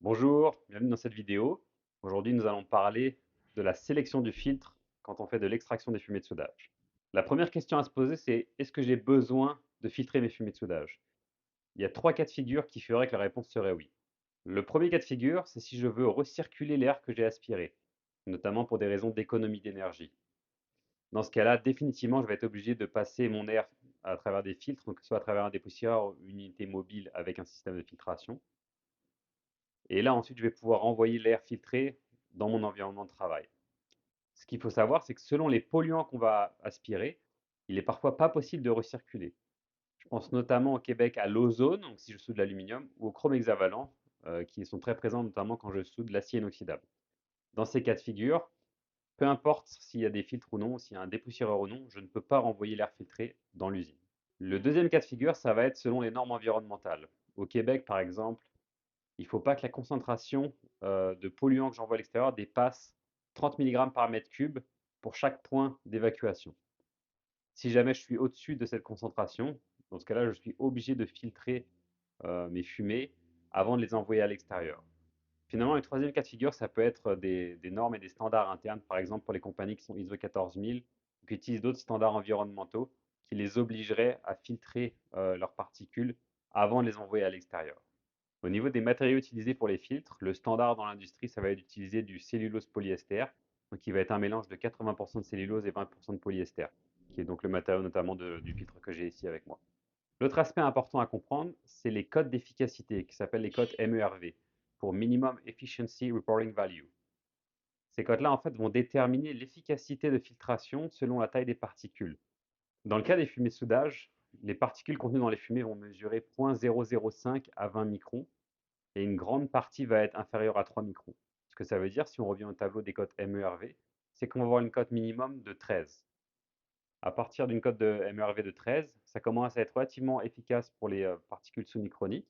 Bonjour, bienvenue dans cette vidéo. Aujourd'hui, nous allons parler de la sélection du filtre quand on fait de l'extraction des fumées de soudage. La première question à se poser, c'est est-ce que j'ai besoin de filtrer mes fumées de soudage? Il y a trois cas de figure qui feraient que la réponse serait oui. Le premier cas de figure, c'est si je veux recirculer l'air que j'ai aspiré, notamment pour des raisons d'économie d'énergie. Dans ce cas-là, définitivement, je vais être obligé de passer mon air à travers des filtres, donc soit à travers un dépoussiéreur ou une unité mobile avec un système de filtration. Et là, ensuite, je vais pouvoir envoyer l'air filtré dans mon environnement de travail. Ce qu'il faut savoir, c'est que selon les polluants qu'on va aspirer, il est parfois pas possible de recirculer. Je pense notamment au Québec à l'ozone, donc si je soude l'aluminium, ou au chrome hexavalent, qui sont très présents notamment quand je soude l'acier inoxydable. Dans ces cas de figure, peu importe s'il y a des filtres ou non, s'il y a un dépoussiéreur ou non, je ne peux pas renvoyer l'air filtré dans l'usine. Le deuxième cas de figure, ça va être selon les normes environnementales. Au Québec, par exemple, il ne faut pas que la concentration de polluants que j'envoie à l'extérieur dépasse 30 mg par mètre cube pour chaque point d'évacuation. Si jamais je suis au-dessus de cette concentration, dans ce cas-là, je suis obligé de filtrer mes fumées avant de les envoyer à l'extérieur. Finalement, le troisième cas de figure, ça peut être des normes et des standards internes, par exemple pour les compagnies qui sont ISO 14000 ou qui utilisent d'autres standards environnementaux qui les obligeraient à filtrer leurs particules avant de les envoyer à l'extérieur. Au niveau des matériaux utilisés pour les filtres, le standard dans l'industrie, ça va être d'utiliser du cellulose polyester, donc qui va être un mélange de 80% de cellulose et 20% de polyester, qui est donc le matériau notamment du filtre que j'ai ici avec moi. L'autre aspect important à comprendre, c'est les codes d'efficacité, qui s'appellent les codes MERV, pour Minimum Efficiency Reporting Value. Ces codes-là, en fait, vont déterminer l'efficacité de filtration selon la taille des particules. Dans le cas des fumées de soudage, les particules contenues dans les fumées vont mesurer 0,005 à 20 microns, et une grande partie va être inférieure à 3 microns. Ce que ça veut dire, si on revient au tableau des cotes MERV, c'est qu'on va avoir une cote minimum de 13. À partir d'une cote de MERV de 13, ça commence à être relativement efficace pour les particules sous-microniques,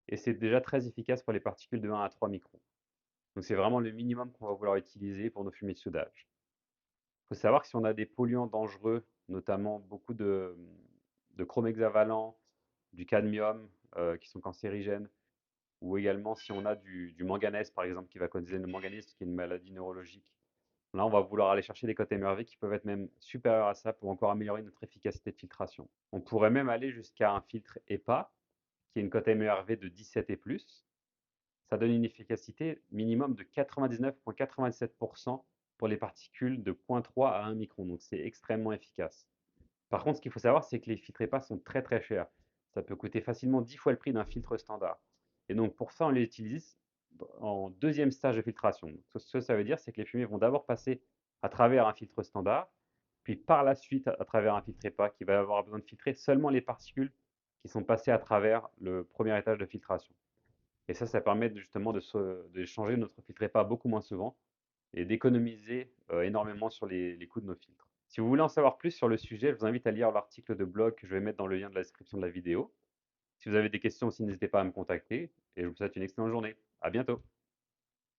et c'est déjà très efficace pour les particules de 1 à 3 microns. Donc c'est vraiment le minimum qu'on va vouloir utiliser pour nos fumées de soudage. Il faut savoir que si on a des polluants dangereux, notamment beaucoup de chrome hexavalent, du cadmium, qui sont cancérigènes, ou également si on a du manganèse, par exemple, qui va causer le manganèse, qui est une maladie neurologique. Là, on va vouloir aller chercher des cotes MRV qui peuvent être même supérieurs à ça pour encore améliorer notre efficacité de filtration. On pourrait même aller jusqu'à un filtre EPA, qui est une cote MERV de 17 et plus. Ça donne une efficacité minimum de 99,97% pour les particules de 0,3 à 1 micron. Donc, c'est extrêmement efficace. Par contre, ce qu'il faut savoir, c'est que les filtres EPA sont très très chers. Ça peut coûter facilement 10 fois le prix d'un filtre standard. Et donc, pour ça, on les utilise en deuxième stage de filtration. Ce que ça veut dire, c'est que les fumées vont d'abord passer à travers un filtre standard, puis par la suite à travers un filtre EPA qui va avoir besoin de filtrer seulement les particules qui sont passées à travers le premier étage de filtration. Et ça permet justement de changer notre filtre EPA beaucoup moins souvent et d'économiser énormément sur les coûts de nos filtres. Si vous voulez en savoir plus sur le sujet, je vous invite à lire l'article de blog que je vais mettre dans le lien de la description de la vidéo. Si vous avez des questions aussi, n'hésitez pas à me contacter et je vous souhaite une excellente journée. À bientôt.